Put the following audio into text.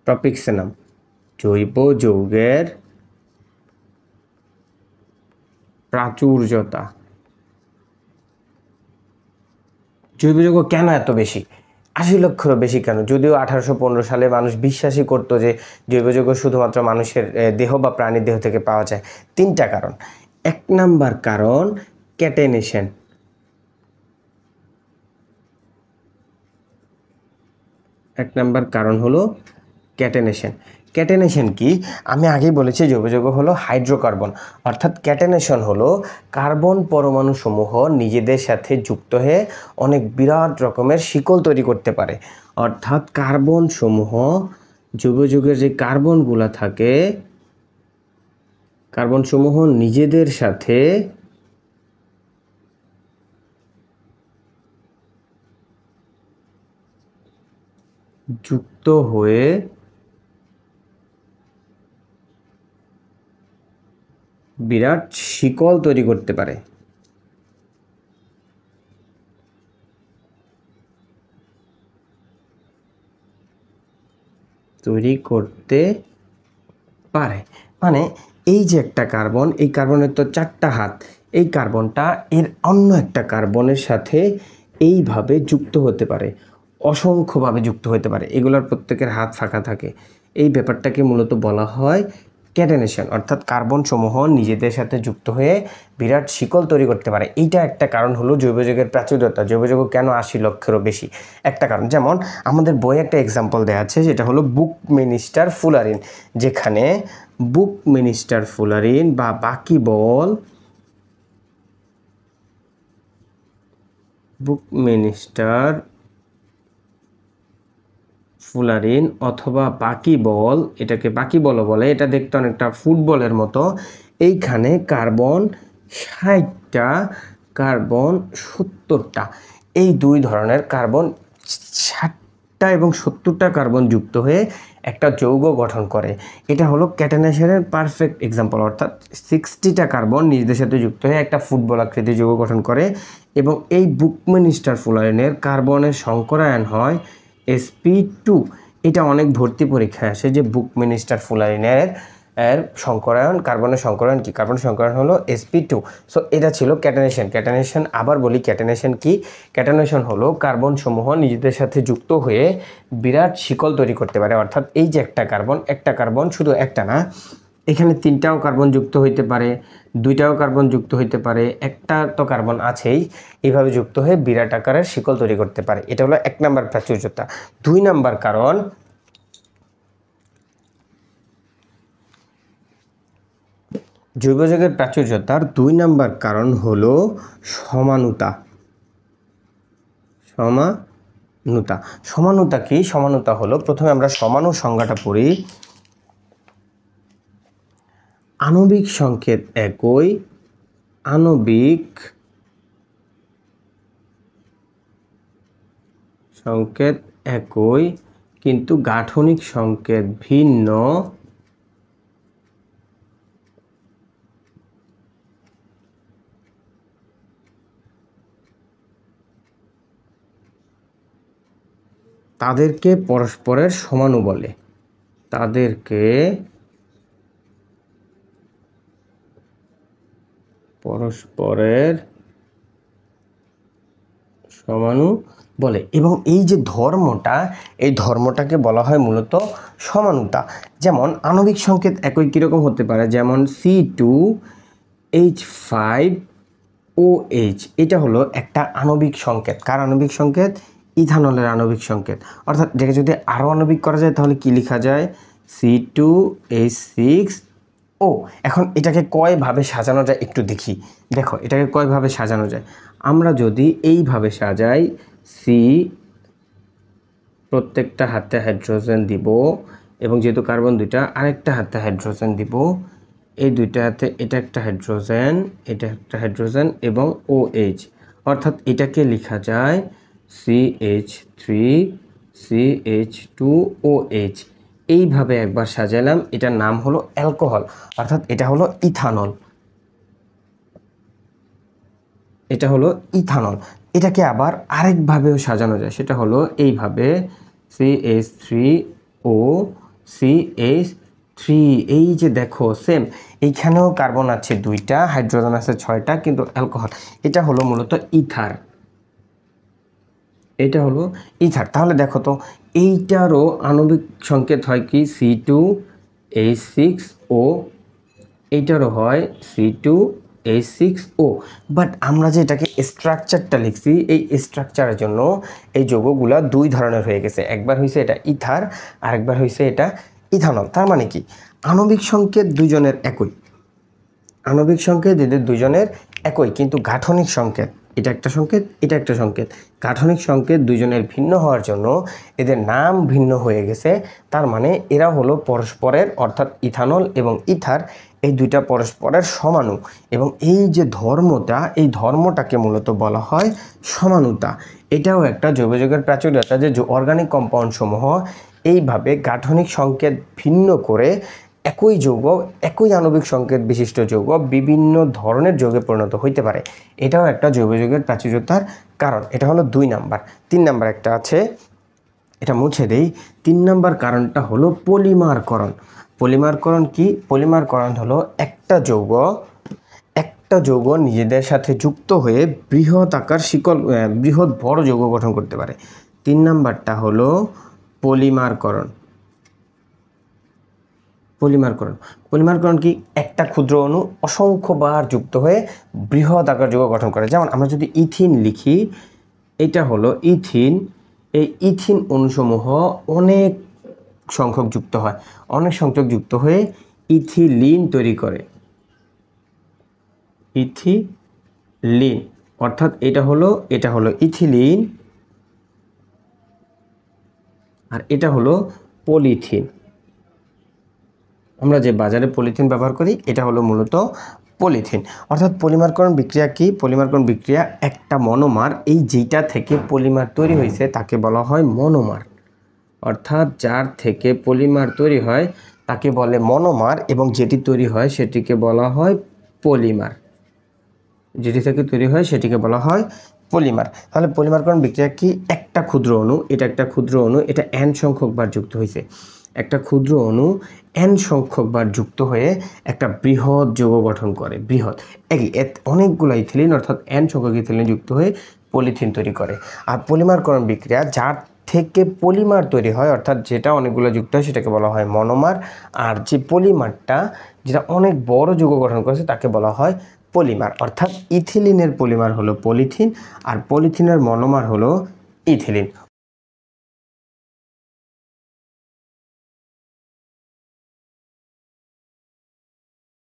টপিক্সের নাম জৈব যৌগের প্রাচুর্যতা। জৈব যৌগ কেন এত বেশি, 80 লক্ষেরও বেশি কেন? যদিও 1815 সালে মানুষ বিশ্বাসই করতো যে জৈব যৌগ শুধুমাত্র মানুষের দেহ বা প্রাণীর দেহ থেকে পাওয়া যায়। 3টা কারণ। 1 নাম্বার কারণ ক্যাটেনেশন। এক নাম্বার কারণ হলো ক্যাটেনেশন। ক্যাটেনেশন কি? আমি আগেই বলেছি জৈব যৌগ হলো হাইড্রোকার্বন, অর্থাৎ ক্যাটেনেশন হলো কার্বন পরমাণু সমূহ নিজেদের সাথে যুক্ত হয়ে অনেক বিরাট রকমের শিকল তৈরি করতে পারে। অর্থাৎ কার্বন সমূহ, জৈব যৌগের যে কার্বনগুলো থাকে, কার্বন সমূহ নিজেদের সাথে যুক্ত হয়ে বিরাট শিকল তৈরি করতে পারে। মানে এই যে একটা কার্বন, এই কার্বনের তো 4টা হাত, এই কার্বনটা এর অন্য একটা কার্বনের সাথে এইভাবে যুক্ত হতে পারে, অসংখ্যভাবে যুক্ত হতে পারে, এগুলোর প্রত্যেকের হাত ফাঁকা থাকে। এই ব্যাপারটাকে মূলত বলা হয় ক্যাটেনেশন, অর্থাৎ কার্বন সমূহ নিজেদের সাথে যুক্ত হয়ে বিরাট শিকল তৈরি করতে পারে। এইটা একটা কারণ হলো জৈব যৌগের প্রাচুর্যতা। জৈব যৌগ কেন 80 লক্ষেরও বেশি, একটা কারণ। যেমন আমাদের বইয়ে একটা এক্সাম্পল দেওয়া আছে, যেটা হলো বুকমিনিস্টার ফুলারিন, যেখানে বুকমিনিস্টার ফুলারিন বা বাকিবল, বুকমিনিস্টার ফুলারিন অথবা বাকিবল, এটাকে বাকিবলও বলে, এটা দেখতে অনেকটা ফুটবলের মতো। এইখানে কার্বন 60টা, কার্বন 70টা, এই 2 ধরনের কার্বন 60টা এবং 70টা কার্বন যুক্ত হয়ে একটা যৌগ গঠন করে। এটা হলো ক্যাটেনেশনের পারফেক্ট এক্সাম্পল, অর্থাৎ 60টা কার্বন নিজেদের সাথে যুক্ত হয়ে একটা ফুটবল আকৃতির যৌগ গঠন করে। এবং এই বুকমিনিস্টার ফুলারিনের কার্বনের সংকরায়ন হয় sp2। এটা অনেক ভর্তি পরীক্ষায় আসে যে বুকমিনিস্টার ফুলারিনের সংকরায়ন, কার্বনের সংকরায়ন কি? কার্বনের সংকরায়ন হলো sp2। সো এটা ছিল ক্যাটেনেশন। ক্যাটেনেশন আবার বলি, ক্যাটেনেশন কি? ক্যাটেনেশন হলো কার্বন সমূহ নিজেদের সাথে যুক্ত হয়ে বিরাট শিকল তৈরি করতে পারে। অর্থাৎ এই যে একটা কার্বন শুধু একটা না, এখানে 3টাও কার্বন যুক্ত হইতে পারে, 2টাও কার্বন যুক্ত হইতে পারে, একটা তো কার্বন আছেই, এইভাবে যুক্ত হয়ে বিরাট আকারের শিকল তৈরি করতে পারে। এটা হলো 1 নাম্বার প্রাচুর্যতা। 2 নাম্বার কারণ জৈব যৌগের প্রাচুর্যতার 2 নাম্বার কারণ হলো সমানুতা। সমানুতা কি? সমানুতা হলো, প্রথমে আমরা সমাণু সংজ্ঞাটা পড়ি। আণবিক সংকেত একই, আণবিক সংকেত একই কিন্তু গাঠনিক সংকেত ভিন্ন, তাদেরকে পরস্পরের সমাণু বলে। তাদেরকে পরস্পরের সমাণু বলে। এবং এই যে ধর্মটা, এই ধর্মটাকে বলা হয় মূলত সমানুতা। যেমন আণবিক সংকেত একই কীরকম হতে পারে, যেমন C2H5OH, এটা হলো একটা আণবিক সংকেত। কার আণবিক সংকেত? ইথানলের আণবিক সংকেত। অর্থাৎ যেটা যদি আরও আণবিক করা যায় তাহলে কি লেখা যায়? C2H6O। এখন এটাকে কয়ভাবে সাজানো যায় একটু দেখি। দেখো এটাকে কয়ভাবে সাজানো যায়। আমরা যদি এইভাবে সাজাই, সি প্রত্যেকটা হাতে হাইড্রোজেন দিব, এবং যেহেতু কার্বন 2টা, আরেকটা হাতে হাইড্রোজেন দিব, এই 2টা হাতে এটা একটা হাইড্রোজেন, এটা একটা হাইড্রোজেন এবং OH, অর্থাৎ এটাকে লেখা যায় CH3CH2OH। এইভাবে একবার সাজালাম, এটার নাম হলো অ্যালকোহল, অর্থাৎ এটা হলো ইথানল। এটা হলো ইথানল। এটাকে আবার আরেকভাবেও সাজানো যায়, সেটা হলো এইভাবে CH3O CH3। এই যে দেখো সেম, এইখানেও কার্বন আছে 2টা, হাইড্রোজেন আছে 6টা, কিন্তু অ্যালকোহল। এটা হলো মূলত ইথার, এটা হলো ইথার। তাহলে দেখো তো এইটারও আণবিক সংকেত হয় কি C2H6O, এইটারও হয় C2H6O। বাট আমরা যে এটাকে স্ট্রাকচারটা লিখছি, এই স্ট্রাকচারের জন্য এই যৌগগুলা 2 ধরনের হয়ে গেছে। একবার হয়েছে এটা ইথার, আরেকবার হয়েছে এটা ইথানল। তার মানে কি আণবিক সংকেত দুজনের একই, আণবিক সংকেত এদের দুজনের একই, কিন্তু গাঠনিক সংকেত, এটা একটা সংকেত, এটা একটা সংকেত, গাঠনিক সংকেত দুজনের ভিন্ন হওয়ার জন্য এদের নাম ভিন্ন হয়ে গেছে। তার মানে এরা হলো পরস্পরের, অর্থাৎ ইথানল এবং ইথার এই দুইটা পরস্পরের সমাণু। এবং এই যে ধর্মটা, এই ধর্মটাকে মূলত বলা হয় সমানুতা। এটাও একটা জৈবযৌগের প্রাচুর্যতা যে অর্গানিক কম্পাউন্ড সমূহ এইভাবে গাঠনিক সংকেত ভিন্ন করে একই যৌগ, একই আণবিক সংকেত বিশিষ্ট যৌগ বিভিন্ন ধরনের যৌগে পরিণত হইতে পারে। এটাও একটা জৈবযৌগের প্রাচুর্যতার কারণ। এটা হলো 2 নাম্বার। 3 নাম্বার একটা আছে, এটা মুছে দেই। 3 নাম্বার কারণটা হলো পলিমারকরণ। পলিমারকরণ কি? পলিমারকরণ হলো একটা যৌগ নিজেদের সাথে যুক্ত হয়ে বৃহৎ আকার শিকল, বৃহৎ বড় যৌগ গঠন করতে পারে। 3 নাম্বারটা হলো পলিমারকরণ। পলিমারকরণ কি? একটা ক্ষুদ্র অণু অসংখ্যবার যুক্ত হয়ে বৃহৎ আকার যৌগ গঠন করে। যেমন আমরা যদি ইথিন লিখি, এটা হলো ইথিন। এই ইথিন অণুসমূহ অনেক সংখ্যক যুক্ত হয়, অনেক সংখ্যক যুক্ত হয়ে ইথিলিন তৈরি করে। ইথিলিন, অর্থাৎ এটা হলো ইথিলিন, আর এটা হলো পলিথিন। আমরা যে বাজারে পলিথিন ব্যবহার করি, এটা হলো মূলত পলিথিন। অর্থাৎ পলিমারকরণ বিক্রিয়া কি? পলিমারকরণ বিক্রিয়া একটা মনোমার, এই যেটা থেকে পলিমার তৈরি হয়েছে তাকে বলা হয় মনোমার। অর্থাৎ যার থেকে পলিমার তৈরি হয় তাকে বলে মনোমার, এবং যেটি তৈরি হয় সেটিকে বলা হয় পলিমার। যেটি থেকে তৈরি হয় সেটিকে বলা হয় পলিমার। তাহলে পলিমারকরণ বিক্রিয়া কি? একটা ক্ষুদ্র অণু, এটা একটা ক্ষুদ্র অণু, এটা n সংখ্যক বার যুক্ত হয়েছে। একটা ক্ষুদ্র অণু n সংখ্যক বার যুক্ত হয়ে একটা বৃহৎ যৌগ গঠন করে। বৃহৎ অনেকগুলো ইথিলিন, অর্থাৎ n সংখ্যক ইথিলিন যুক্ত হয়ে পলিথিন তৈরি করে। আর পলিমারকরণ বিক্রিয়া যার থেকে পলিমার তৈরি হয়, অর্থাৎ যেটা অনেকগুলো যুক্ত হয় সেটাকে বলা হয় মনোমার। আর যে পলিমারটা যেটা অনেক বড় যৌগ গঠন করেছে তাকে বলা হয় পলিমার। অর্থাৎ ইথিলিনের পলিমার হলো পলিথিন, আর পলিথিনের মনোমার হলো ইথিলিন।